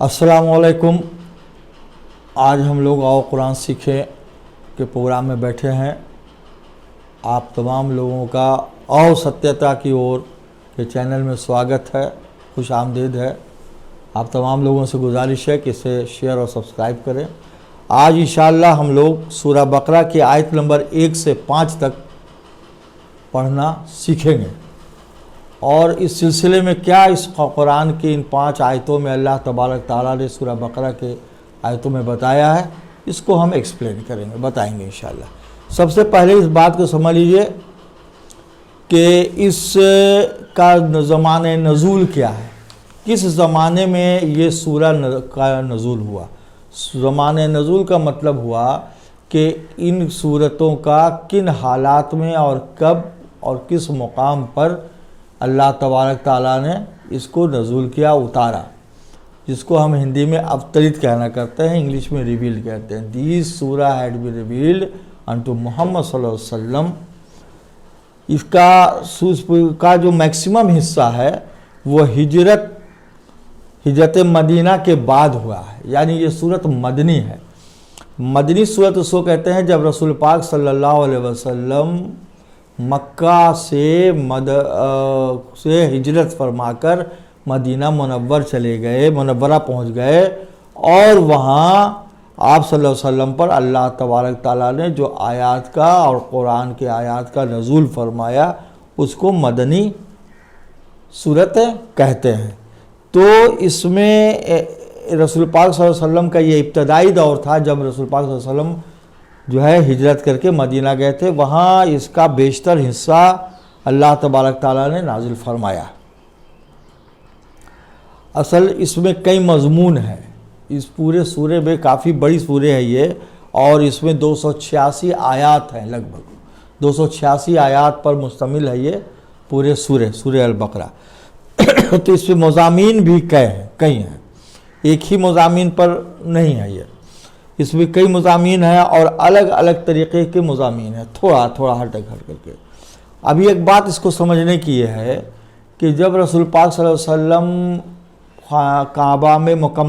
السلام علیکم۔ آج ہم لوگ آؤ قرآن سیکھیں کے پروگرام میں بیٹھے ہیں۔ آپ تمام لوگوں کا آؤ ستیتا کی اور کے چینل میں سواگت ہے، خوش آمدید ہے۔ آپ تمام لوگوں سے گزارش ہے کہ اسے شیئر اور سبسکرائب کریں۔ آج انشاءاللہ ہم لوگ سورہ بقرہ کی آیت نمبر 1 سے 5 تک پڑھنا سیکھیں گے، اور اس سلسلے میں کیا اس قرآن کی ان 5 آیتوں میں اللہ تبارک تعالیٰ نے سورہ بقرہ کے آیتوں میں بتایا ہے، اس کو ہم ایکسپلین کریں گے، بتائیں گے انشاءاللہ۔ سب سے پہلے اس بات کو سمجھ لیجئے کہ اس کا زمانہ نزول کیا ہے، کس زمانے میں یہ سورہ کا نزول ہوا۔ زمانہ نزول کا مطلب ہوا کہ ان صورتوں کا کن حالات میں اور کب اور کس مقام پر اللہ تبارک تعالیٰ نے اس کو نزول کیا، اتارا، جس کو ہم ہندی میں ابتریت کہنا کرتے ہیں، انگلش میں ریویل کہتے ہیں۔ دیس سورہ ہیڈ بی ریویلڈ انٹو محمد صلی اللہ علیہ وسلم۔ اس کا جو میکسیمم حصہ ہے وہ ہجرت مدینہ کے بعد ہوا ہے، یعنی یہ صورت مدنی ہے۔ مدنی صورت اس کو کہتے ہیں جب رسول پاک صلی اللہ علیہ وسلم مکہ سے ہجرت فرما کر مدینہ منورہ پہنچ گئے، اور وہاں آپ صلی اللہ علیہ وسلم پر اللہ تبارک تعالیٰ نے جو آیات کا اور قرآن کے آیات کا نزول فرمایا، اس کو مدنی صورت کہتے ہیں۔ تو اس میں رسول پاک صلی اللہ علیہ وسلم کا یہ ابتدائی دور تھا جب رسول پاک صلی اللہ علیہ وسلم جو ہے ہجرت کر کے مدینہ گئے تھے، وہاں اس کا بیشتر حصہ اللہ تبارک تعالیٰ نے نازل فرمایا۔ اصل اس میں کئی مضمون ہیں، اس پورے سورے میں کافی بڑی سورے ہے یہ، اور اس میں 286 آیات ہیں، لگ بھگ 286 آیات پر مشتمل ہے یہ پورے سورہ البقرہ۔ تو اس میں مضامین بھی کئی ہیں، ایک ہی مضامین پر نہیں ہے یہ، اس میں کئی مضامین ہیں اور الگ الگ طریقے کے مضامین ہیں، تھوڑا ہٹ کر کے۔ ابھی ایک بات اس کو سمجھنے کی یہ ہے کہ جب رسول پاک صلی اللہ علیہ وسلم کعبہ میں مکہ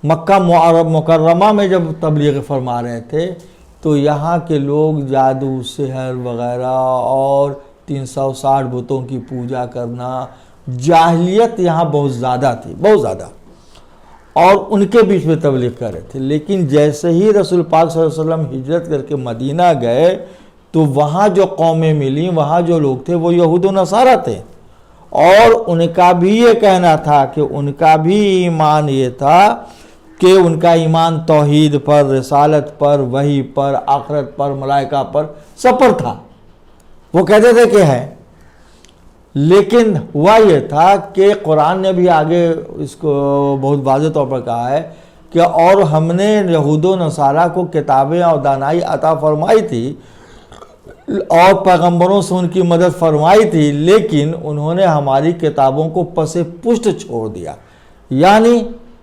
مکرمہ میں جب تبلیغ فرما رہے تھے، تو یہاں کے لوگ جادو، سحر وغیرہ اور 360 بتوں کی پوجا کرنا، جاہلیت یہاں بہت زیادہ تھی، بہت زیادہ، اور ان کے بیچ میں تبلیغ کر رہے تھے۔ لیکن جیسے ہی رسول پاک صلی اللہ علیہ وسلم ہجرت کر کے مدینہ گئے، تو وہاں جو قومیں ملیں، وہاں جو لوگ تھے وہ یہود و نصارہ تھے، اور ان کا بھی یہ کہنا تھا کہ ان کا بھی ایمان یہ تھا کہ ان کا ایمان توحید پر، رسالت پر، وحی پر، آخرت پر، ملائکہ پر، سب پر تھا، وہ کہتے تھے کہ ہے۔ لیکن ہوا یہ تھا کہ قرآن نے بھی آگے اس کو بہت واضح طور پر کہا ہے کہ اور ہم نے یہود و نصارہ کو کتابیں اور دانائی عطا فرمائی تھی اور پیغمبروں سے ان کی مدد فرمائی تھی، لیکن انہوں نے ہماری کتابوں کو پس پشت چھوڑ دیا، یعنی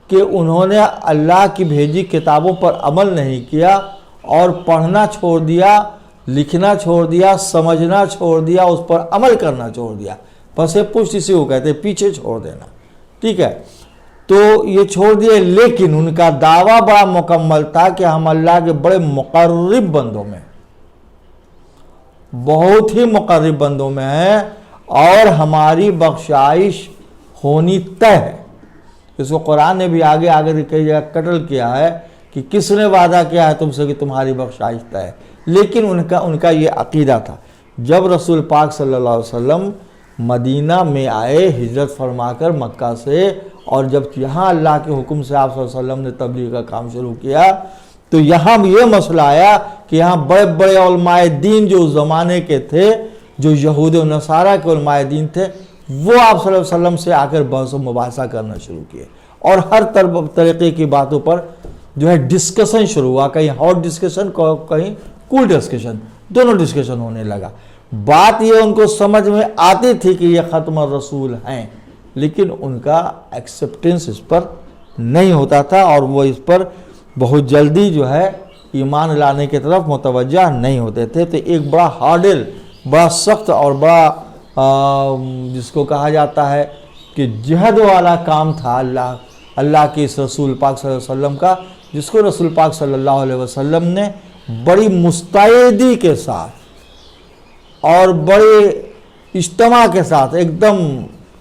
کہ انہوں نے اللہ کی بھیجی کتابوں پر عمل نہیں کیا، اور پڑھنا چھوڑ دیا، لکھنا چھوڑ دیا، سمجھنا چھوڑ دیا، اس پر عمل کرنا چھوڑ دیا۔ پس پشت اسی کو کہتے ہیں، پیچھے چھوڑ دینا، ٹھیک ہے۔ تو یہ چھوڑ دیے، لیکن ان کا دعویٰ بڑا مکمل تھا کہ ہم اللہ کے بڑے مقرب بندوں میں، بہت ہی مقرب بندوں میں ہیں، اور ہماری بخشائش ہونی طے ہے۔ اس کو قرآن نے بھی آگے کئی جگہ قتل کیا ہے کہ کس نے وعدہ کیا ہے تم سے کہ تمہاری بخشائش طے ہے، لیکن ان کا یہ عقیدہ تھا۔ جب رسول پاک صلی اللہ علیہ وسلم مدینہ میں آئے ہجرت فرما کر مکہ سے، اور جب یہاں اللہ کے حکم سے آپ صلی اللہ علیہ وسلم نے تبلیغ کا کام شروع کیا، تو یہاں یہ مسئلہ آیا کہ یہاں بڑے بڑے علماء دین جو اس زمانے کے تھے، جو یہود و نصارہ کے علماء دین تھے، وہ آپ صلی اللہ علیہ وسلم سے آ کر بحث و مباحثہ کرنا شروع کیے، اور ہر طریقے کی باتوں پر جو ہے ڈسکشن شروع ہوا، کہیں ہاٹ ڈسکشن، کہیں کول ڈسکشن، دونوں ڈسکشن ہونے لگا۔ بات یہ ان کو سمجھ میں آتی تھی کہ یہ ختم الرسول ہیں، لیکن ان کا ایکسیپٹنس اس پر نہیں ہوتا تھا، اور وہ اس پر بہت جلدی جو ہے ایمان لانے کی طرف متوجہ نہیں ہوتے تھے۔ تو ایک بڑا ہارڈل، بڑا سخت اور بڑا جس کو کہا جاتا ہے کہ جہد والا کام تھا اللہ اللہ کے اس رسول پاک صلی اللہ علیہ وسلم کا، جس کو رسول پاک صلی اللہ علیہ وسلم نے بڑی مستعدی کے ساتھ اور بڑے اجتماع کے ساتھ ایک دم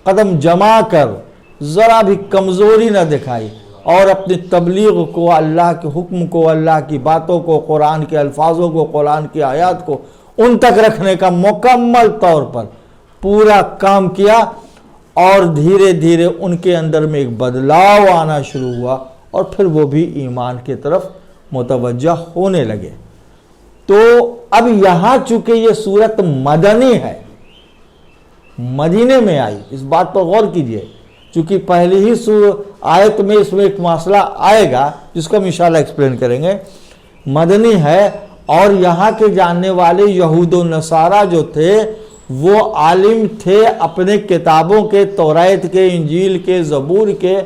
قدم جما کر ذرا بھی کمزوری نہ دکھائی اور اپنی تبلیغ کو، اللہ کے حکم کو، اللہ کی باتوں کو، قرآن کے الفاظوں کو، قرآن کی آیات کو ان تک رکھنے کا مکمل طور پر پورا کام کیا، اور دھیرے دھیرے ان کے اندر میں ایک بدلاؤ آنا شروع ہوا اور پھر وہ بھی ایمان کی طرف متوجہ ہونے لگے۔ تو اب یہاں چونکہ یہ صورت مدنی ہے، مدینے میں آئی، اس بات پر غور کیجئے، چونکہ پہلی ہی آیت میں اس میں ایک مسئلہ آئے گا جس کو ہم انشاءاللہ ایکسپلین کریں گے، مدنی ہے، اور یہاں کے جاننے والے یہود و نصارہ جو تھے وہ عالم تھے اپنے کتابوں کے، توریت کے، انجیل کے، زبور کے،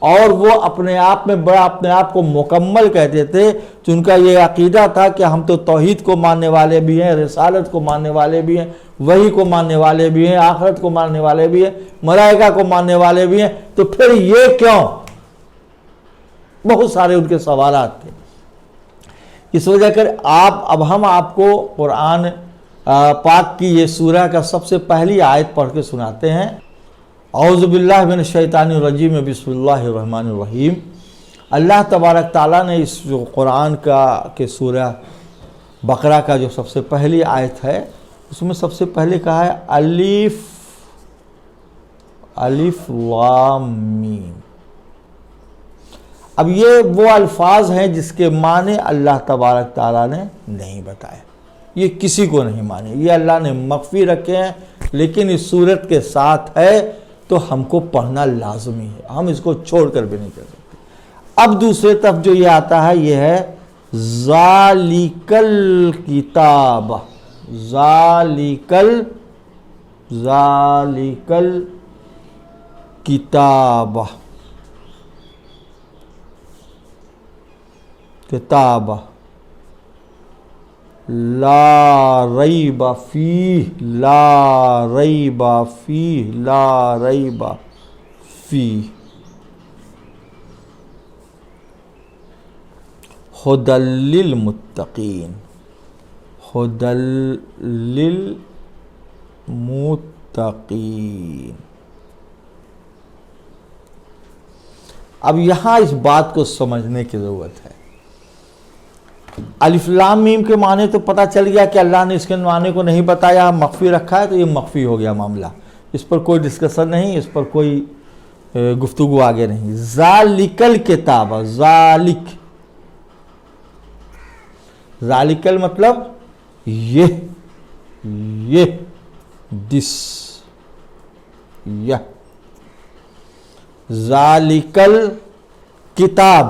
اور وہ اپنے آپ میں بڑا اپنے آپ کو مکمل کہتے تھے، تو ان کا یہ عقیدہ تھا کہ ہم تو توحید کو ماننے والے بھی ہیں، رسالت کو ماننے والے بھی ہیں، وحی کو ماننے والے بھی ہیں، آخرت کو ماننے والے بھی ہیں، ملائکہ کو ماننے والے بھی ہیں، تو پھر یہ کیوں؟ بہت سارے ان کے سوالات تھے۔ اس وجہ کر اب ہم آپ کو قرآن پاک کی یہ سورہ کا سب سے پہلی آیت پڑھ کے سناتے ہیں۔ اعوذ باللہ من الشیطان الرجیم، بسم اللہ الرحمن الرحیم۔ اللہ تبارک تعالیٰ نے اس جو قرآن کے سورہ بقرہ کا جو سب سے پہلی آیت ہے اس میں سب سے پہلے کہا ہے الف لام میم۔ اب یہ وہ الفاظ ہیں جس کے معنی اللہ تبارک تعالیٰ نے نہیں بتائے، یہ کسی کو نہیں مانے، یہ اللہ نے مخفی رکھے ہیں، لیکن اس صورت کے ساتھ ہے تو ہم کو پڑھنا لازمی ہے، ہم اس کو چھوڑ کر بھی نہیں کر سکتے۔ اب دوسرے طرف جو یہ آتا ہے یہ ہے ذالکل کتاب، ذالکل کتاب، کتاب لا ریب فیہ، لا ریب فیہ، لا ریب فیہ، ھدی للمتقین، ھدی للمتقین۔ اب یہاں اس بات کو سمجھنے کی ضرورت ہے۔ الف لام میم کے معنی تو پتہ چل گیا کہ اللہ نے اس کے معنی کو نہیں بتایا، مخفی رکھا ہے، تو یہ مخفی ہو گیا معاملہ، اس پر کوئی ڈسکشن نہیں، اس پر کوئی گفتگو آگے نہیں۔ ذالکل کتاب، ذالکل مطلب یہ دس، یہ ذالکل کتاب۔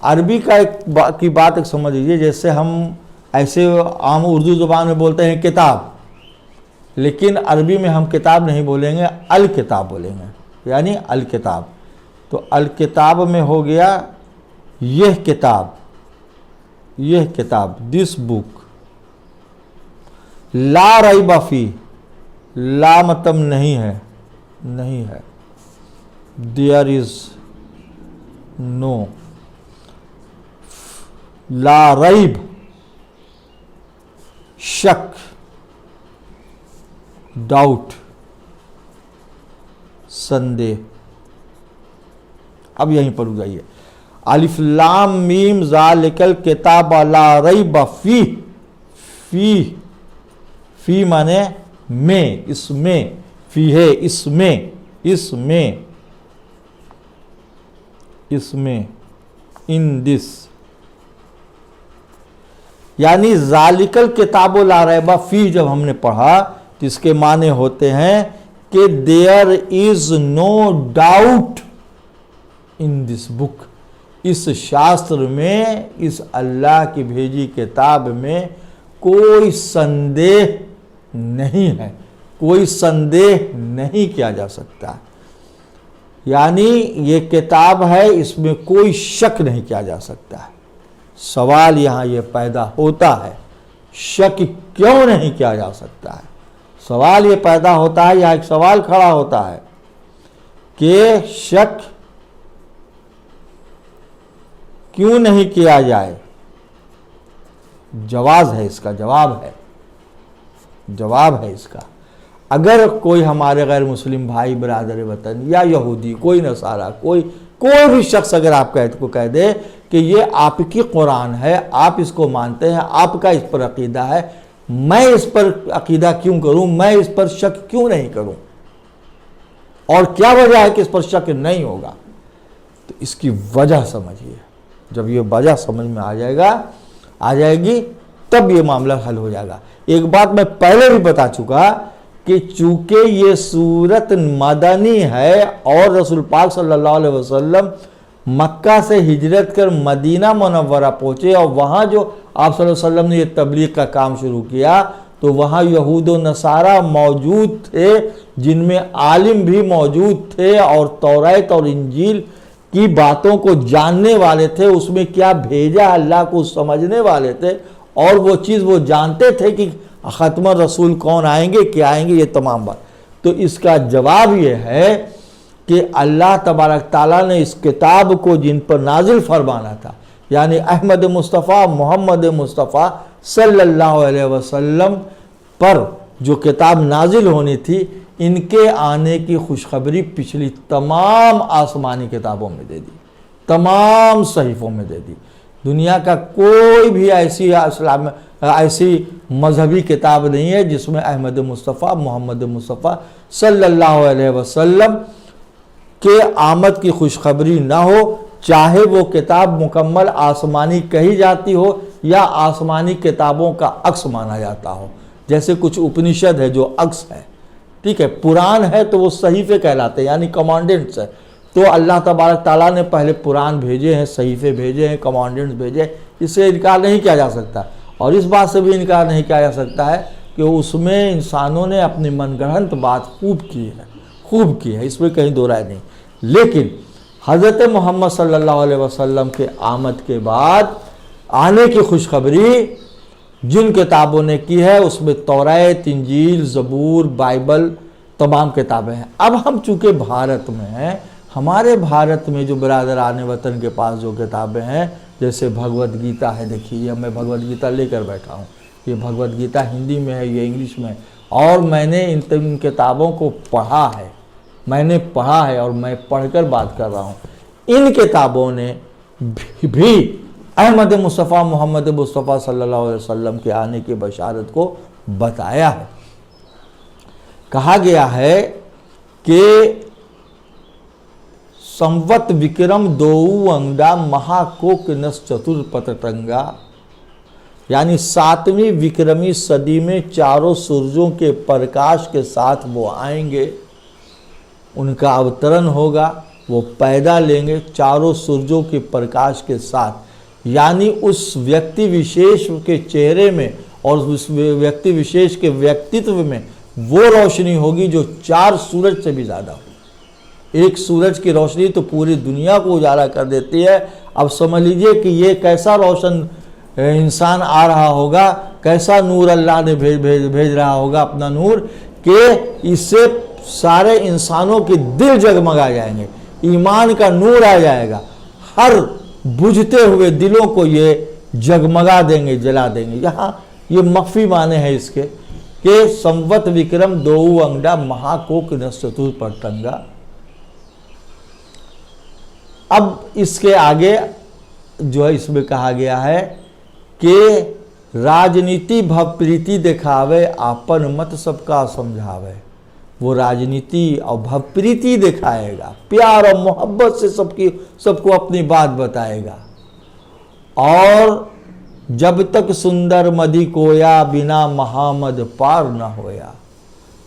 عربی کی بات ایک سمجھ لیجیے، جیسے ہم ایسے عام اردو زبان میں بولتے ہیں کتاب، لیکن عربی میں ہم کتاب نہیں بولیں گے، الکتاب بولیں گے، یعنی الکتاب۔ تو الکتاب میں ہو گیا یہ کتاب، یہ کتاب، دس بک۔ لا ریب فیہ، لا مطلب نہیں ہے، نہیں ہے، دیئر از نو، لا ریب شک، ڈاؤٹ، سندے۔ اب یہیں پر جائیے، الف لام میم ذالکل کتاب لا ریب فیہ، فیہ، فی مانے میں، اس میں، فی ہے اس میں، اس میں، اس میں، ان دس، یعنی ذالکل کتاب لا ریب فیہ جب ہم نے پڑھا تو اس کے معنی ہوتے ہیں کہ there is no doubt in this book، اس شاستر میں، اس اللہ کی بھیجی کتاب میں کوئی سندیہ نہیں ہے، کوئی سندیہ نہیں کیا جا سکتا، یعنی یہ کتاب ہے، اس میں کوئی شک نہیں کیا جا سکتا ہے۔ سوال یہاں یہ پیدا ہوتا ہے، شک کیوں نہیں کیا جا سکتا ہے؟ سوال یہ پیدا ہوتا ہے، یہاں ایک سوال کھڑا ہوتا ہے کہ شک کیوں نہیں کیا جائے؟ جواز ہے اس کا، جواب ہے اس کا۔ اگر کوئی ہمارے غیر مسلم بھائی برادر وطن یا یہودی، کوئی نصارہ، کوئی بھی شخص اگر آپ کو کہہ دے کہ یہ آپ کی قرآن ہے، آپ اس کو مانتے ہیں، آپ کا اس پر عقیدہ ہے، میں اس پر عقیدہ کیوں کروں، میں اس پر شک کیوں نہیں کروں، اور کیا وجہ ہے کہ اس پر شک نہیں ہوگا، تو اس کی وجہ سمجھیے۔ جب یہ وجہ سمجھ میں آ جائے گی تب یہ معاملہ حل ہو جائے گا۔ ایک بات میں پہلے بھی بتا چکا کہ چونکہ یہ سورت مدنی ہے اور رسول پاک صلی اللہ علیہ وسلم مکہ سے ہجرت کر مدینہ منورہ پہنچے، اور وہاں جو آپ صلی اللہ علیہ وسلم نے یہ تبلیغ کا کام شروع کیا تو وہاں یہود و نصارہ موجود تھے، جن میں عالم بھی موجود تھے، اور توریت اور انجیل کی باتوں کو جاننے والے تھے، اس میں کیا بھیجا اللہ کو سمجھنے والے تھے، اور وہ چیز وہ جانتے تھے کہ ختم رسول کون آئیں گے، کیا آئیں گے، یہ تمام بات۔ تو اس کا جواب یہ ہے کہ اللہ تبارک تعالیٰ نے اس کتاب کو جن پر نازل فرمانا تھا، یعنی احمد مصطفیٰ محمد مصطفیٰ صلی اللہ علیہ وسلم پر جو کتاب نازل ہونی تھی، ان کے آنے کی خوشخبری پچھلی تمام آسمانی کتابوں میں دے دی، تمام صحیفوں میں دے دی۔ دنیا کا کوئی بھی ایسی مذہبی کتاب نہیں ہے جس میں احمد مصطفیٰ محمد مصطفیٰ صلی اللہ علیہ وسلم کے آمد کی خوشخبری نہ ہو، چاہے وہ کتاب مکمل آسمانی کہی جاتی ہو یا آسمانی کتابوں کا عکس مانا جاتا ہو۔ جیسے کچھ اپنشد ہے جو عکس ہے، ٹھیک ہے، پران ہے تو وہ صحیفے کہلاتے ہیں، یعنی کمانڈنٹس ہے۔ تو اللہ تبارک تعالیٰ نے پہلے پران بھیجے ہیں، صحیفے بھیجے ہیں، کمانڈنٹس بھیجے ہیں، اس سے انکار نہیں کیا جا سکتا، اور اس بات سے بھی انکار نہیں کیا جا سکتا ہے کہ اس میں انسانوں نے اپنی من گڑھنت بات خوب کی ہے، اس میں کہیں دو رائے نہیں۔ لیکن حضرت محمد صلی اللہ علیہ وسلم کے آمد کے بعد آنے کی خوشخبری جن کتابوں نے کی ہے اس میں توریت، انجیل، زبور، بائبل تمام کتابیں ہیں۔ اب ہم چونکہ بھارت میں ہیں، ہمارے بھارت میں جو برادران وطن کے پاس جو کتابیں ہیں، جیسے بھگوت گیتا ہے، دیکھیے یہ میں بھگوت گیتا لے کر بیٹھا ہوں، یہ بھگوت گیتا ہندی میں ہے، یہ انگلش میں ہے، اور میں نے ان کتابوں کو پڑھا ہے، اور میں پڑھ کر بات کر رہا ہوں۔ ان کتابوں نے بھی احمد مصطفیٰ محمد مصطفیٰ صلی اللہ علیہ وسلم کے آنے کی بشارت کو بتایا ہے۔ کہا گیا ہے کہ سنوت وکرم دوؤ انگڈا مہا کوکنس چتر پتٹنگا، یعنی 7ویں وکرمی صدی میں چاروں سورجوں کے پرکاش کے ساتھ وہ آئیں گے، ان کا اوترن ہوگا، وہ پیدا لیں گے چاروں سورجوں کے پرکاش کے ساتھ، یعنی اس ویکتی وشیش کے چہرے میں اور اس ویکتی وشیش کے ویکتتو میں وہ روشنی ہوگی جو 4 سورج سے بھی زیادہ ہو۔ ایک سورج کی روشنی تو پوری دنیا کو اجالا کر دیتی ہے، اب سمجھ لیجئے کہ یہ کیسا روشن انسان آ رہا ہوگا، کیسا نور اللہ نے بھیج رہا ہوگا اپنا نور، کہ اس سے سارے انسانوں کے دل جگمگا جائیں گے، ایمان کا نور آ جائے گا، ہر بجھتے ہوئے دلوں کو یہ جگمگا دیں گے، جلا دیں گے۔ یہاں یہ مخفی معنی ہے اس کے کہ سنوت وکرم دوؤ انگڈا مہا کوکنس چتر پتٹنگا۔ اب اس کے آگے جو ہے اس میں کہا گیا ہے کہ راجنیتی بھو پریتی دکھاوے آپن مت سب کا سمجھاوے، وہ راجنیتی اور بھو پریتی دکھائے گا، پیار اور محبت سے سب کو اپنی بات بتائے گا، اور جب تک سندر مدی کویا بنا محمد پار نہ ہویا۔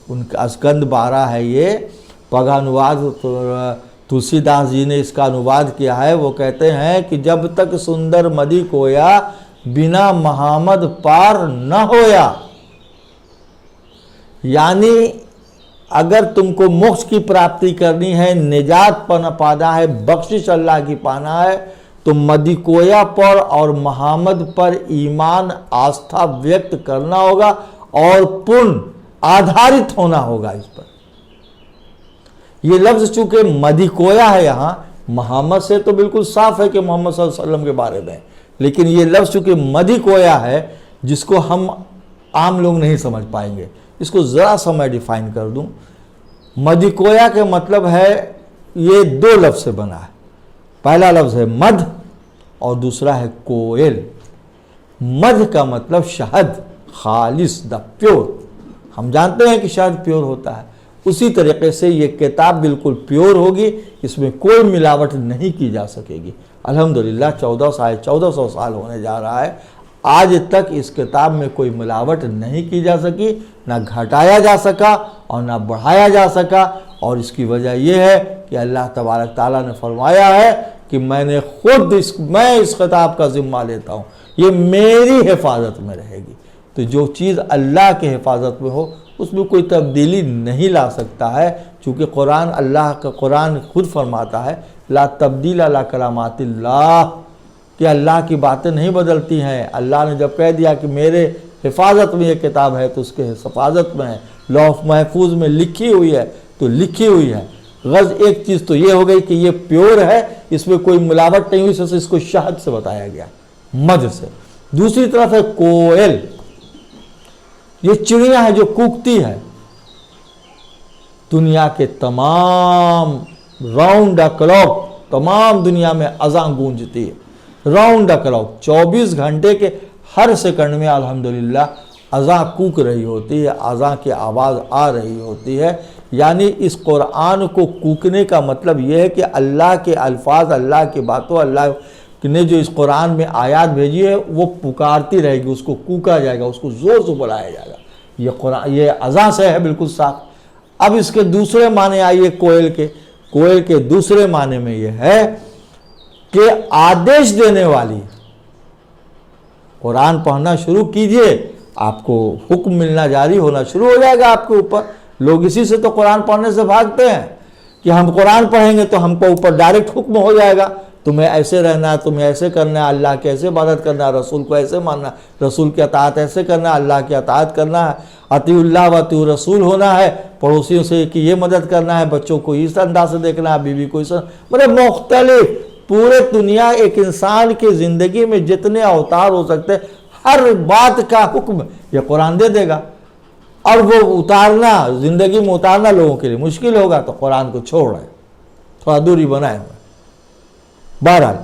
ان کا اسکند 12 ہے یہ، پگا انواد تلسی داس جی نے اس کا انواد کیا ہے۔ وہ کہتے ہیں کہ جب تک سندر مدی کویا بنا محمد پار نہ ہویا، یعنی اگر تم کو موکش کی پراپتی کرنی ہے، نجات پانا ہے، بخشش اللہ کی پانا ہے، تو مدی کویا پر اور محمد پر ایمان آستھا ویکت کرنا ہوگا اور پورن آدھارت ہونا ہوگا اس پر۔ یہ لفظ چونکہ مدی کویا ہے یہاں، محمد سے تو بالکل صاف ہے کہ محمد صلی اللہ علیہ وسلم کے بارے میں، لیکن یہ لفظ چونکہ مدی کویا ہے جس کو ہم عام لوگ نہیں سمجھ پائیں گے، اس کو ذرا سا میں ڈیفائن کر دوں۔ مدی کویا کے مطلب ہے، یہ دو لفظ سے بنا ہے، پہلا لفظ ہے مدھ اور دوسرا ہے کوئل۔ مدھ کا مطلب شہد، خالص، دا پیور۔ ہم جانتے ہیں کہ شہد پیور ہوتا ہے، اسی طریقے سے یہ کتاب بالکل پیور ہوگی، اس میں کوئی ملاوٹ نہیں کی جا سکے گی۔ الحمدللہ 1400 سال ہونے جا رہا ہے، آج تک اس کتاب میں کوئی ملاوٹ نہیں کی جا سکی، نہ گھٹایا جا سکا اور نہ بڑھایا جا سکا، اور اس کی وجہ یہ ہے کہ اللہ تبارک تعالیٰ نے فرمایا ہے کہ میں خود اس خطاب کا ذمہ لیتا ہوں، یہ میری حفاظت میں رہے گی۔ تو جو چیز اللہ کے حفاظت میں ہو اس میں کوئی تبدیلی نہیں لا سکتا ہے، چونکہ قرآن، اللہ کا قرآن خود فرماتا ہے لا تبدیل لا کلمات اللہ، کہ اللہ کی باتیں نہیں بدلتی ہیں۔ اللہ نے جب کہہ دیا کہ میرے حفاظت میں یہ کتاب ہے تو اس کے حفاظت میں ہے، لوح محفوظ میں لکھی ہوئی ہے تو لکھی ہوئی ہے۔ غرض ایک چیز تو یہ ہو گئی کہ یہ پیور ہے، اس میں کوئی ملاوٹ نہیں ہوئی، اس کو شہد سے بتایا گیا، مدھ سے۔ دوسری طرف ہے کوئل، یہ چڑیا ہے جو کوکتی ہے، دنیا کے تمام راؤنڈ کلاک، تمام دنیا میں اذان گونجتی ہے، راؤنڈ کلاک 24 گھنٹے کے ہر سیکنڈ میں الحمدللہ اذان کوک رہی ہوتی ہے، اذان کی آواز آ رہی ہوتی ہے۔ یعنی اس قرآن کو کوکنے کا مطلب یہ ہے کہ اللہ کے الفاظ، اللہ کی باتوں، اللہ نے جو اس قرآن میں آیات بھیجی ہے وہ پکارتی رہے گی، اس کو کوکا جائے گا، اس کو زور سے بلایا جائے گا۔ یہ قرآن، یہ اذان سے ہے بالکل صاف۔ اب اس کے دوسرے معنی آئیے کوئل کے۔ کوئل کے دوسرے معنی میں یہ ہے کہ آدیش دینے والی، قرآن پڑھنا شروع کیجئے، آپ کو حکم ملنا جاری ہونا شروع ہو جائے گا آپ کے اوپر۔ لوگ اسی سے تو قرآن پڑھنے سے بھاگتے ہیں کہ ہم قرآن پڑھیں گے تو ہم کو اوپر ڈائریکٹ حکم ہو جائے گا، تمہیں ایسے رہنا ہے، تمہیں ایسے کرنا ہے، اللہ کے ایسے عبادت کرنا ہے، رسول کو ایسے ماننا ہے، رسول کی اطاعت ایسے کرنا ہے، اللہ کی اطاعت کرنا ہے، اطیع اللہ و اطیع رسول ہونا ہے، پڑوسیوں سے کہ یہ مدد کرنا ہے، بچوں کو اس انداز سے دیکھنا ہے، بیوی کو اس، مطلب مختلف پورے دنیا ایک انسان کی زندگی میں جتنے اوتار ہو سکتے ہیں، ہر بات کا حکم یہ قرآن دے دے گا۔ اور وہ اتارنا، زندگی میں اتارنا لوگوں کے لیے مشکل ہوگا تو قرآن کو چھوڑ رہے، تھوڑا دوری بنائے ہوئے۔ بہرحال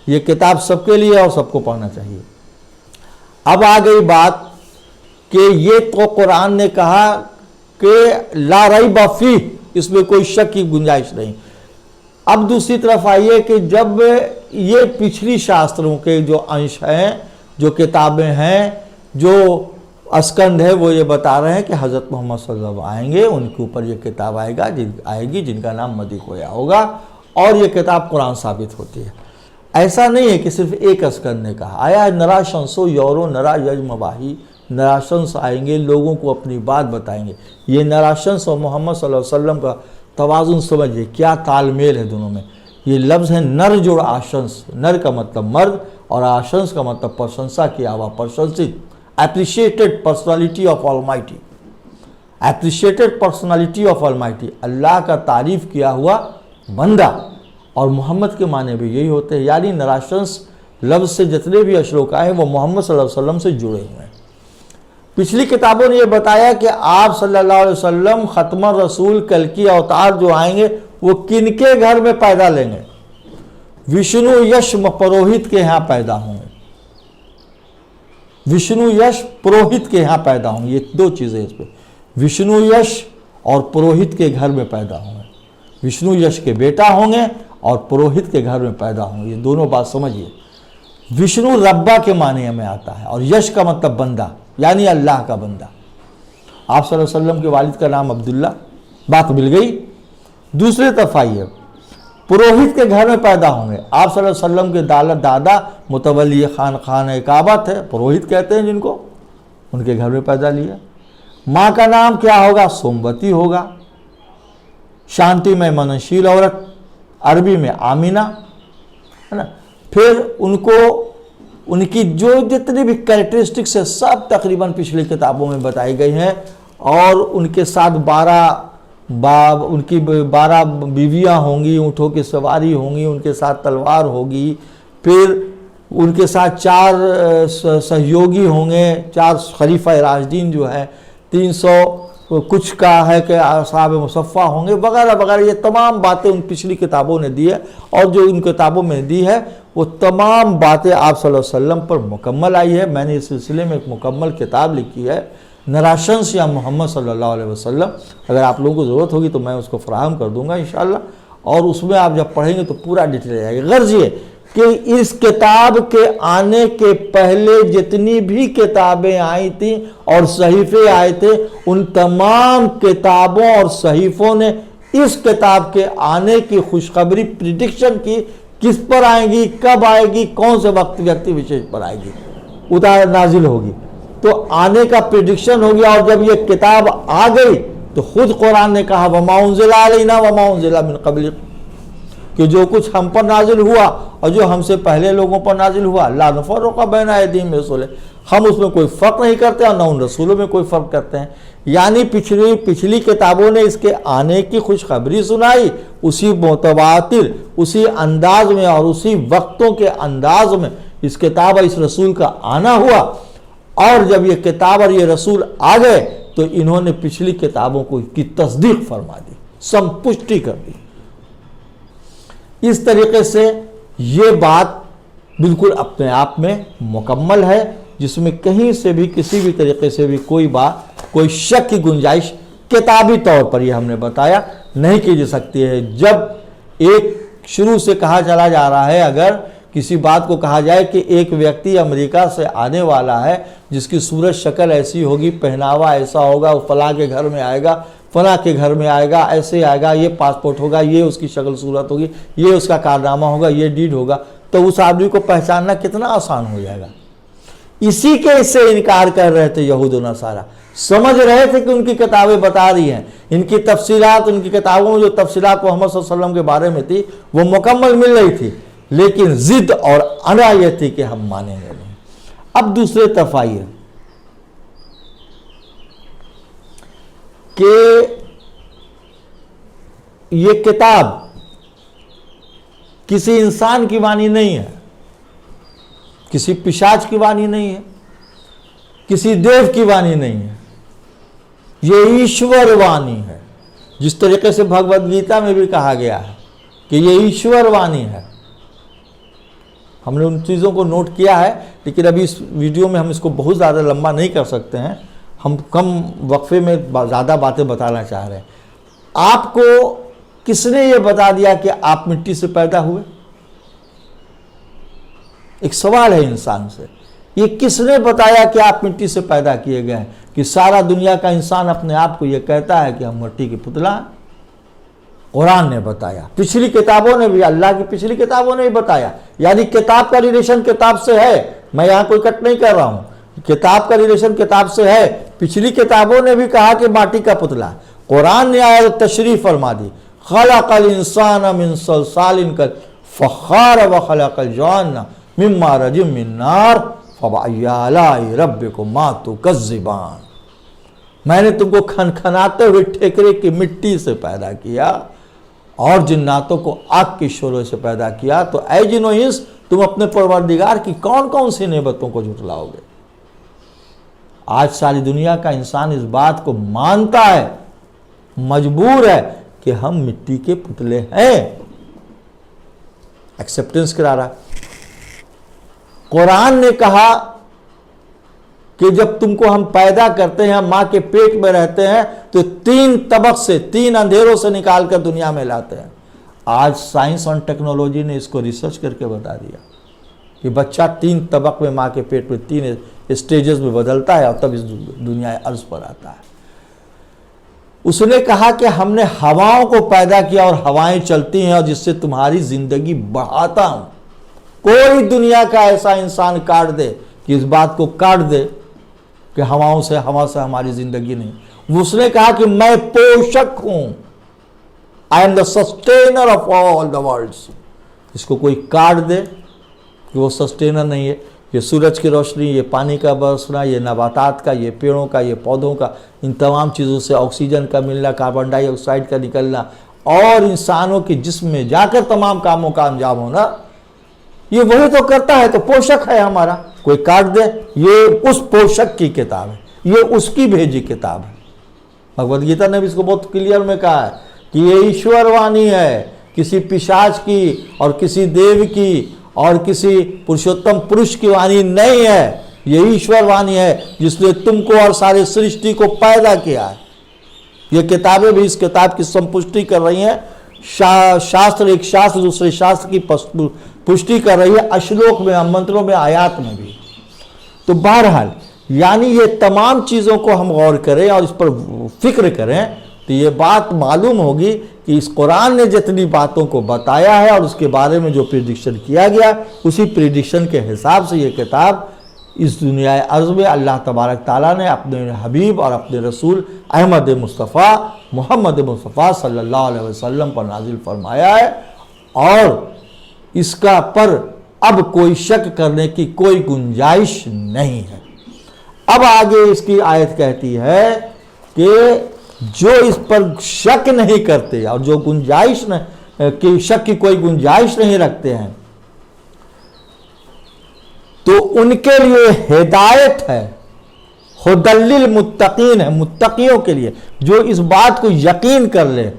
یہ کتاب سب کے لیے اور سب کو پڑھنا چاہیے۔ اب آ گئی بات کہ یہ تو قرآن نے کہا کہ لا ریب فیہ، اس میں کوئی شک کی گنجائش نہیں۔ اب دوسری طرف آئیے کہ جب یہ پچھلی شاستروں کے جو انش ہیں، جو کتابیں ہیں، جو اسکند ہے، وہ یہ بتا رہے ہیں کہ حضرت محمد صلی اللہ علیہ وسلم آئیں گے، ان کے اوپر یہ کتاب آئے گی جن کا نام مدی کویا ہوگا، اور یہ کتاب قرآن ثابت ہوتی ہے۔ ایسا نہیں ہے کہ صرف ایک اسکند نے کہا، آیا نرا شنسو یورو نرا یج مباہی، نرا شنس آئیں گے، لوگوں کو اپنی بات بتائیں گے۔ یہ نرا شنس اور محمد صلی اللہ علیہ وسلم کا توازن سمجھئے، کیا تال میل ہے دونوں میں۔ یہ لفظ ہے نر جوڑ آشنس، نر کا مطلب مرد اور آشنس کا مطلب پرشنسا کیا ہوا، پرشنسٹ، appreciated personality of almighty, appreciated personality of almighty, اللہ کا تعریف کیا ہوا بندہ۔ اور محمد کے معنی بھی یہی ہوتے ہیں، یعنی نراشنس لفظ سے جتنے بھی اشروق آئے وہ محمد صلی اللہ علیہ وسلم سے جڑے ہوئے ہیں۔ پچھلی کتابوں نے یہ بتایا کہ آپ صلی اللہ علیہ وسلم ختم الرسول کلکی اوتار جو آئیں گے وہ کن کے گھر میں پیدا لیں گے؟ وشنو یش پروہت کے ہاں پیدا ہوں گے، وشنو یش پروہت کے ہاں پیدا ہوں گے۔ یہ دو چیزیں اس پہ، وشنو یش اور پروہت کے گھر میں پیدا ہوں گے، وشنو یش کے بیٹا ہوں گے اور پروہت کے گھر میں پیدا ہوں گے۔ یہ دونوں بات سمجھیے۔ وشنو ربا کے معنی میں آتا ہے اور یش کا مطلب بندہ، یعنی اللہ کا بندہ۔ آپ صلی اللہ علیہ وسلم کے والد کا نام عبداللہ، بات مل گئی۔ دوسرے طرف آئیے، پروہت کے گھر میں پیدا ہوں گے۔ آپ صلی اللہ علیہ وسلم کے دادا متولی خانہ کعبہ تھے، پروہت کہتے ہیں جن کو، ان کے گھر میں پیدا لیا۔ ماں کا نام کیا ہوگا؟ سوموتی ہوگا، شانتی میں منشیل عورت، عربی میں آمینہ، ہے نا۔ پھر ان کو ان کی جو جتنی بھی کریکٹرسٹکس ہے سب تقریباً پچھلی کتابوں میں بتائی گئی ہیں، اور ان کے ساتھ 12 ان کی 12 بیویاں ہوں گی، اونٹوں کی سواری ہوں گی، ان کے ساتھ تلوار ہوگی، پھر ان کے ساتھ 4 سہیوگی ہوں گے، 4 خلیفہ راشدین جو ہے، 300 کچھ کا ہے کہ اصحاب مصفہ ہوں گے، وغیرہ وغیرہ. یہ تمام باتیں ان پچھلی کتابوں نے دی ہے، اور جو ان کتابوں میں دی ہے وہ تمام باتیں آپ صلی اللہ علیہ وسلم پر مکمل آئی ہے. میں نے اس سلسلے میں ایک مکمل کتاب لکھی ہے، نراشنس یا محمد صلی اللہ علیہ وسلم. اگر آپ لوگوں کو ضرورت ہوگی تو میں اس کو فراہم کر دوں گا انشاءاللہ، اور اس میں آپ جب پڑھیں گے تو پورا ڈیٹیل آئے گا. غرض یہ کہ اس کتاب کے آنے کے پہلے جتنی بھی کتابیں آئی تھیں اور صحیفے آئے تھے، ان تمام کتابوں اور صحیفوں نے اس کتاب کے آنے کی خوشخبری پریڈکشن کی، کس پر آئے گی، کب آئے گی، کون سے وقتی وشیش پر آئے گی، نازل ہوگی. تو آنے کا پریڈکشن ہو گیا، اور جب یہ کتاب آ گئی تو خود قرآن نے کہا وَمَا أُنزِلَ عَلَيْنَا وَمَا أُنزِلَ مِن قَبْلِ، کہ جو کچھ ہم پر نازل ہوا اور جو ہم سے پہلے لوگوں پر نازل ہوا، لَا نُفَرِّقُ بَيْنَ أَيْدِيهِم مِّن رُسُلِهِم، ہم اس میں کوئی فرق نہیں کرتے اور نہ ان رسولوں میں کوئی فرق کرتے ہیں. یعنی پچھلی کتابوں نے اس کے آنے کی خوشخبری سنائی، اسی متواتر، اسی انداز میں اور اسی وقتوں کے انداز میں اس کتاب اور اس رسول کا آنا ہوا. اور جب یہ کتاب اور یہ رسول آ گئے تو انہوں نے پچھلی کتابوں کی تصدیق فرما دی، سمپشٹی کر دی. اس طریقے سے یہ بات بالکل اپنے آپ میں مکمل ہے، جس میں کہیں سے بھی کسی بھی طریقے سے بھی کوئی شک کی گنجائش کتابی طور پر یہ ہم نے بتایا نہیں کی جا سکتی ہے. جب ایک شروع سے کہا چلا جا رہا ہے، اگر کسی بات کو کہا جائے کہ ایک ویکتی امریکہ سے آنے والا ہے جس کی صورت شکل ایسی ہوگی، پہناوا ایسا ہوگا، وہ فلاں کے گھر میں آئے گا، فلاں کے گھر میں آئے گا، ایسے آئے گا، یہ پاسپورٹ ہوگا، یہ اس کی شکل صورت ہوگی، یہ اس کا کارنامہ ہوگا، یہ ڈیڈ ہوگا، تو اس آدمی کو پہچاننا کتنا آسان ہو جائے گا. اسی کے اس سے انکار کر رہے تھے یہود و نصارہ. سمجھ رہے تھے کہ ان کی کتابیں بتا رہی ہیں، ان کی تفصیلات، ان کی کتابوں میں جو تفصیلات محمد صلی اللہ علیہ وسلم کے بارے میں تھی وہ مکمل مل رہی تھی، لیکن ضد اور انا یہ تھی کہ ہم مانیں گے نہیں. اب دوسرے طرف آئیے کہ یہ کتاب کسی انسان کی وانی نہیں ہے، کسی پشاچ کی وانی نہیں ہے، کسی دیو کی وانی نہیں ہے، یہ ایشور وانی ہے. جس طریقے سے بھگوت گیتا میں بھی کہا گیا ہے کہ یہ ایشور وانی ہے. ہم نے ان چیزوں کو نوٹ کیا ہے، لیکن ابھی اس ویڈیو میں ہم اس کو بہت زیادہ لمبا نہیں کر سکتے ہیں، ہم کم وقفے میں زیادہ باتیں بتانا چاہ رہے ہیں. آپ کو کس نے یہ بتا دیا کہ آپ مٹی سے پیدا ہوئے؟ ایک سوال ہے انسان سے، یہ کس نے بتایا کہ آپ مٹی سے پیدا کیے گئے ہیں؟ کہ سارا دنیا کا انسان اپنے آپ کو یہ کہتا ہے کہ ہم مٹی کی پتلا ہیں. قرآن نے بتایا، پچھلی کتابوں نے بھی، اللہ کی پچھلی کتابوں نے بھی بتایا. یعنی کتاب کا ریلیشن کتاب سے ہے، میں یہاں کوئی کٹ نہیں کر رہا ہوں، کتاب کا ریلیشن کتاب سے ہے. پچھلی کتابوں نے بھی کہا کہ ماٹی کا پتلا. قرآن نے آیا تو تشریح فرما دی، خلق الانسان من صلصال کالفخار وخلق الجان مما رجم من نار فبأي آلاء ربكما تكذبان. میں نے تم کو کھنکھناتے ہوئے ٹھیکرے کی مٹی سے پیدا کیا اور جناتوں کو آگ کی شعلوں سے پیدا کیا. تو اے جن و انس، تم اپنے پروردگار کی کون کون سی نعمتوں کو جھٹلاؤ گے؟ آج ساری دنیا کا انسان اس بات کو مانتا ہے، مجبور ہے کہ ہم مٹی کے پتلے ہیں، ایکسپٹنس کرا رہا. قرآن نے کہا کہ جب تم کو ہم پیدا کرتے ہیں، ماں کے پیٹ میں رہتے ہیں، تو 3 طبق سے، 3 اندھیروں سے نکال کر دنیا میں لاتے ہیں. آج سائنس اور ٹیکنالوجی نے اس کو ریسرچ کر کے بتا دیا کہ بچہ 3 طبق میں ماں کے پیٹ میں 3 اسٹیجز میں بدلتا ہے اور تب اس دنیا عرض پر آتا ہے. اس نے کہا کہ ہم نے ہواؤں کو پیدا کیا اور ہوائیں چلتی ہیں اور جس سے تمہاری زندگی بڑھاتا ہوں. کوئی دنیا کا ایسا انسان کاٹ دے کہ اس بات کو کاٹ دے کہ ہوا سے ہماری زندگی نہیں. اس نے کہا کہ میں پوشک ہوں، I am the sustainer of all the worlds. اس کو کوئی کاٹ دے کہ وہ سسٹینر نہیں ہے، یہ سورج کی روشنی، یہ پانی کا برسنا، یہ نباتات کا، یہ پیڑوں کا، یہ پودوں کا، ان تمام چیزوں سے آکسیجن کا ملنا، کاربن ڈائی آکسائڈ کا نکلنا اور انسانوں کے جسم میں جا کر تمام کاموں کا انجام ہونا، یہ وہی تو کرتا ہے، تو پوشک ہے ہمارا، کوئی کاٹ دے، یہ اس پوشک کی کتاب ہے، یہ اس کی بھیجی کتاب ہے۔ بھگوت گیتا نے بھی اس کو بہت کلیئر میں کہا ہے کہ یہ ایشور وانی ہے، کسی پشاچ کی اور کسی دیو کی اور کسی پرشوتم پروش کی وانی نہیں ہے، یہ ایشور وانی ہے جس نے تم کو اور سارے سرشٹی کو پیدا کیا ہے۔ یہ کتابیں بھی اس کتاب کی سمپشٹی کر رہی ہیں، شاستر ایک شاستر دوسرے شاستر کی پشٹی کر رہی ہے، اشلوک میں، منتروں میں، آیات میں بھی۔ تو بہرحال یعنی یہ تمام چیزوں کو ہم غور کریں اور اس پر فکر کریں تو یہ بات معلوم ہوگی کہ اس قرآن نے جتنی باتوں کو بتایا ہے اور اس کے بارے میں جو پریڈکشن کیا گیا، اسی پریڈکشن کے حساب سے یہ کتاب اس دنیا ارض میں اللہ تبارک تعالیٰ نے اپنے حبیب اور اپنے رسول احمد مصطفیٰ محمد مصطفیٰ صلی اللہ علیہ وسلم پر نازل فرمایا ہے، اور اس کا پر اب کوئی شک کرنے کی کوئی گنجائش نہیں ہے۔ اب آگے اس کی آیت کہتی ہے کہ جو اس پر شک نہیں کرتے اور جو گنجائش کہ شک کی کوئی گنجائش نہیں رکھتے ہیں، تو ان کے لیے ہدایت ہے، ہدی للمتقین ہے، متقیوں کے لیے جو اس بات کو یقین کر لے،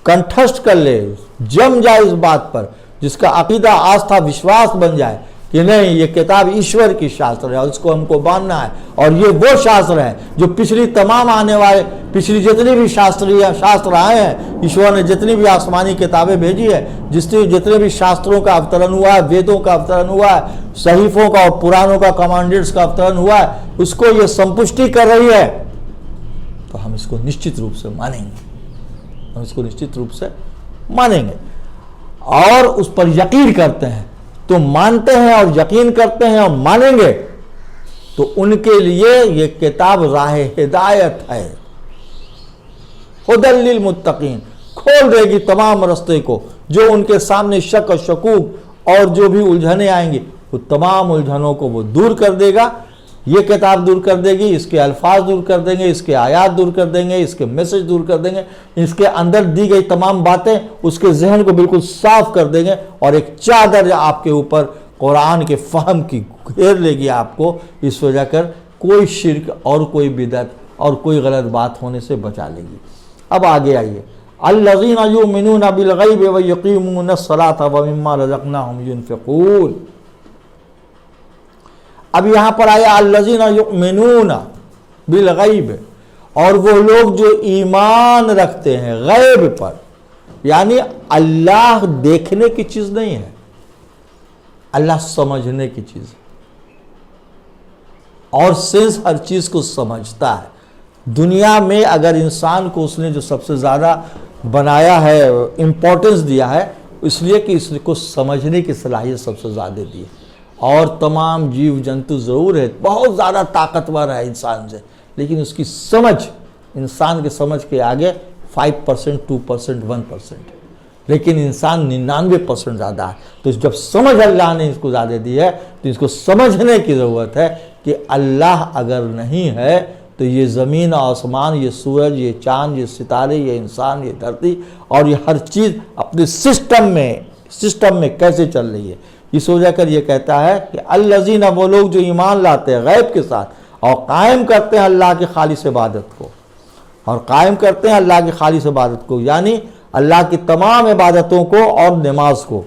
کنٹھسٹ کر لے، جم جائے اس بات پر، جس کا عقیدہ آستھا وشواس بن جائے کہ نہیں یہ کتاب ایشور کی شاستر ہے اور اس کو ہم کو ماننا ہے، اور یہ وہ شاستر ہے جو پچھلی تمام آنے والے پچھلی جتنی بھی شاستر آئے ہیں، ایشور نے جتنی بھی آسمانی کتابیں بھیجی ہے، جتنے بھی شاستروں کا اوترن ہوا ہے، ویدوں کا اوترن ہوا ہے، صحیفوں کا اور پرانوں کا کمانڈرز کا اوترن ہوا ہے، اس کو یہ سمپشٹی کر رہی ہے، تو ہم اس کو نشچت روپ سے مانیں گے، ہم اس کو نشچت روپ سے مانیں گے اور اس پر یقین کرتے ہیں۔ تو مانتے ہیں اور یقین کرتے ہیں اور مانیں گے تو ان کے لیے یہ کتاب راہ ہدایت ہے، ہدی للمتقین، کھول دے گی تمام رستے کو، جو ان کے سامنے شک و شکوک اور جو بھی الجھنیں آئیں گی وہ تمام الجھنوں کو وہ دور کر دے گا، یہ کتاب دور کر دے گی، اس کے الفاظ دور کر دیں گے، اس کے آیات دور کر دیں گے، اس کے میسج دور کر دیں گے، اس کے اندر دی گئی تمام باتیں اس کے ذہن کو بالکل صاف کر دیں گے، اور ایک چادر آپ کے اوپر قرآن کے فہم کی گھیر لے گی آپ کو، اس وجہ کر کوئی شرک اور کوئی بدعت اور کوئی غلط بات ہونے سے بچا لے گی۔ اب آگے آئیے، الذین یؤمنون بالغیب ویقیمون الصلاۃ ومما رزقناہم ینفقون۔ اب یہاں پر آیا الذین یؤمنون بالغیب، اور وہ لوگ جو ایمان رکھتے ہیں غیب پر، یعنی اللہ دیکھنے کی چیز نہیں ہے، اللہ سمجھنے کی چیز ہے، اور سینس ہر چیز کو سمجھتا ہے۔ دنیا میں اگر انسان کو اس نے جو سب سے زیادہ بنایا ہے، امپورٹنس دیا ہے، اس لیے کہ اس کو سمجھنے کی صلاحیت سب سے زیادہ دی ہے، اور تمام جیو جنتو ضرور ہے، بہت زیادہ طاقتور ہے انسان سے، لیکن اس کی سمجھ انسان کے سمجھ کے آگے 5%، 2%، 1%، لیکن انسان 99% زیادہ ہے۔ تو جب سمجھ اللہ نے اس کو زیادہ دی ہے تو اس کو سمجھنے کی ضرورت ہے کہ اللہ اگر نہیں ہے تو یہ زمین آسمان، یہ سورج، یہ چاند، یہ ستارے، یہ انسان، یہ دھرتی اور یہ ہر چیز اپنے سسٹم میں کیسے چل رہی ہے۔ اس وجہ کر یہ کہتا ہے کہ الذین، وہ لوگ جو ایمان لاتے ہیں غیب کے ساتھ اور قائم کرتے ہیں اللہ کی خالص عبادت کو، اور قائم کرتے ہیں اللہ کی خالص عبادت کو، یعنی اللہ کی تمام عبادتوں کو اور نماز کو،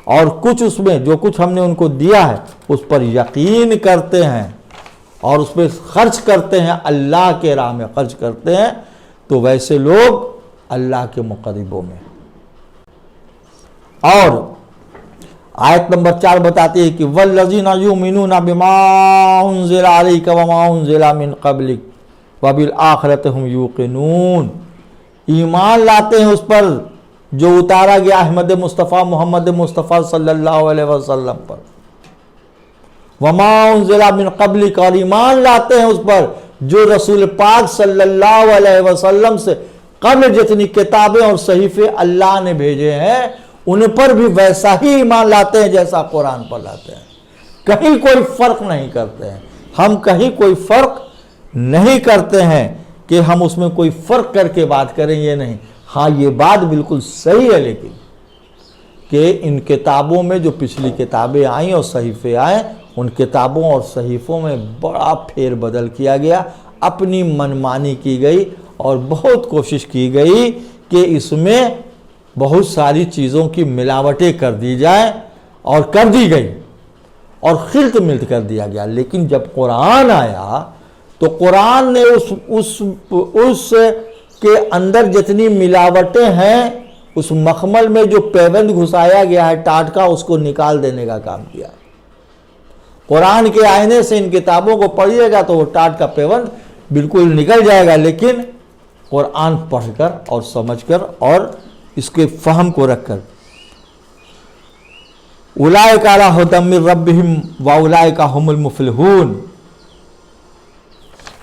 اور کچھ اس میں جو کچھ ہم نے ان کو دیا ہے اس پر یقین کرتے ہیں اور اس پہ خرچ کرتے ہیں، اللہ کے راہ میں خرچ کرتے ہیں، تو ویسے لوگ اللہ کے مقربوں میں۔ اور آیت نمبر 4 بتاتی ہے کہ والذین یؤمنون بما انزل علیک وما انزل من قبلک وبالآخرۃ هم یوقنون، ایمان لاتے ہیں اس پر جو اتارا گیا احمد مصطفیٰ محمد مصطفیٰ صلی اللہ علیہ وسلم پر، وما انزل من قبلک، اور ایمان لاتے ہیں اس پر جو رسول پاک صلی اللہ علیہ وسلم سے قبل جتنی کتابیں اور صحیفے اللہ نے بھیجے ہیں ان پر بھی ویسا ہی ایمان لاتے ہیں جیسا قرآن پر لاتے ہیں۔ کہیں کوئی فرق نہیں کرتے ہیں، ہم کہیں کوئی فرق نہیں کرتے ہیں کہ ہم اس میں کوئی فرق کر کے بات کریں، یہ نہیں۔ ہاں یہ بات بالکل صحیح ہے لیکن کہ ان کتابوں میں جو پچھلی کتابیں آئیں اور صحیفے آئیں، ان کتابوں اور صحیفوں میں بڑا پھیر بدل کیا گیا، اپنی منمانی کی گئی اور بہت کوشش کی گئی کہ اس میں بہت ساری چیزوں کی ملاوٹیں کر دی جائیں، اور کر دی گئی اور خلط ملت کر دیا گیا۔ لیکن جب قرآن آیا تو قرآن نے اس کے اندر جتنی ملاوٹیں ہیں، اس مخمل میں جو پیوند گھسایا گیا ہے ٹاٹکا، اس کو نکال دینے کا کام کیا۔ قرآن کے آئینے سے ان کتابوں کو پڑھیے گا تو وہ ٹاٹکا پیوند بالکل نکل جائے گا، لیکن قرآن پڑھ کر اور سمجھ کر اور اس کے فہم کو رکھ کر۔ اولئک علی ھدی من ربہم واولئک ھم المفلحون۔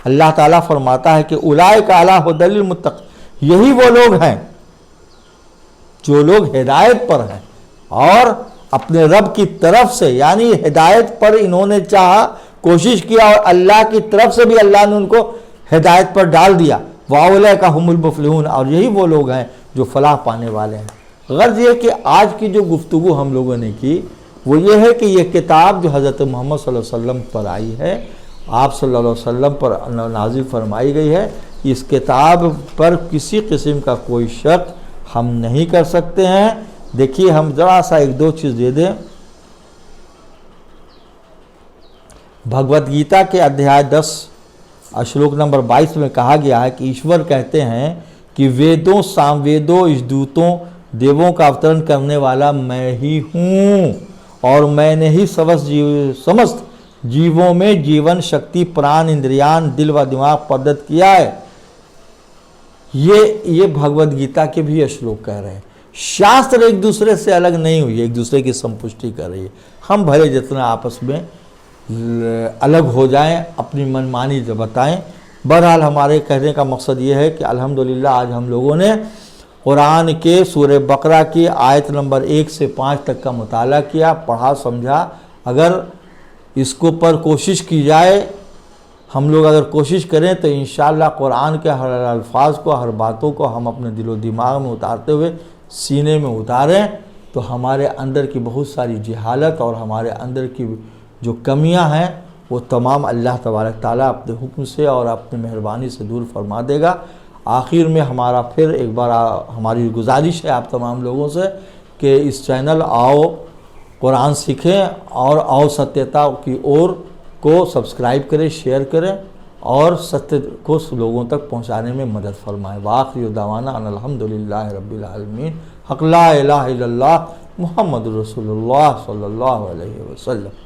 اللہ تعالیٰ فرماتا ہے کہ اولئک علی ھدی للمتقین، یہی وہ لوگ ہیں جو لوگ ہدایت پر ہیں اور اپنے رب کی طرف سے، یعنی ہدایت پر انہوں نے چاہا، کوشش کیا، اور اللہ کی طرف سے بھی اللہ نے ان کو ہدایت پر ڈال دیا۔ واولئک ھم المفلحون، اور یہی وہ لوگ ہیں جو فلاح پانے والے ہیں۔ غرض یہ کہ آج کی جو گفتگو ہم لوگوں نے کی وہ یہ ہے کہ یہ کتاب جو حضرت محمد صلی اللہ علیہ وسلم پر آئی ہے، آپ صلی اللہ علیہ وسلم پر نازل فرمائی گئی ہے، اس کتاب پر کسی قسم کا کوئی شک ہم نہیں کر سکتے ہیں۔ دیکھیے ہم ذرا سا ایک دو چیز دے دیں۔ بھگوت گیتا کے ادھیائے 10 اشلوک نمبر 22 میں کہا گیا ہے کہ ایشور کہتے ہیں کہ ویدوں، سامویدوں، اشدوتوں، دیووں کا اوترن کرنے والا میں ہی ہوں، اور میں نے ہی سمست جیووں میں جیون شکتی، پران، اندریان، دل و دماغ پردت کیا ہے۔ یہ بھگوت گیتا کے بھی اشلوک کہہ رہے ہیں۔ شاستر ایک دوسرے سے الگ نہیں ہوئی، ایک دوسرے کی سمپشٹی کر رہی ہے۔ ہم بھلے جتنا آپس میں الگ ہو جائیں، اپنی منمانی بتائیں، بہرحال ہمارے کہنے کا مقصد یہ ہے کہ الحمدللہ آج ہم لوگوں نے قرآن کے سورہ بقرہ کی آیت نمبر 1 سے 5 تک کا مطالعہ کیا، پڑھا، سمجھا۔ اگر اس کو پر کوشش کی جائے، ہم لوگ اگر کوشش کریں تو انشاءاللہ قرآن کے ہر الفاظ کو، ہر باتوں کو ہم اپنے دل و دماغ میں اتارتے ہوئے سینے میں اتاریں تو ہمارے اندر کی بہت ساری جہالت اور ہمارے اندر کی جو کمیاں ہیں وہ تمام اللہ تبارک تعالیٰ اپنے حکم سے اور اپنی مہربانی سے دور فرما دے گا۔ آخر میں ہمارا پھر ایک بار ہماری گزارش ہے آپ تمام لوگوں سے کہ اس چینل آؤ قرآن سیکھیں اور آؤ ستیتا کی اور کو سبسکرائب کریں، شیئر کریں اور ستیہ کو لوگوں تک پہنچانے میں مدد فرمائیں۔ وآخر دعوانا ان الحمدللہ رب العالمین، حق لا الہ الا اللہ محمد رسول اللہ صلی اللہ علیہ وسلم۔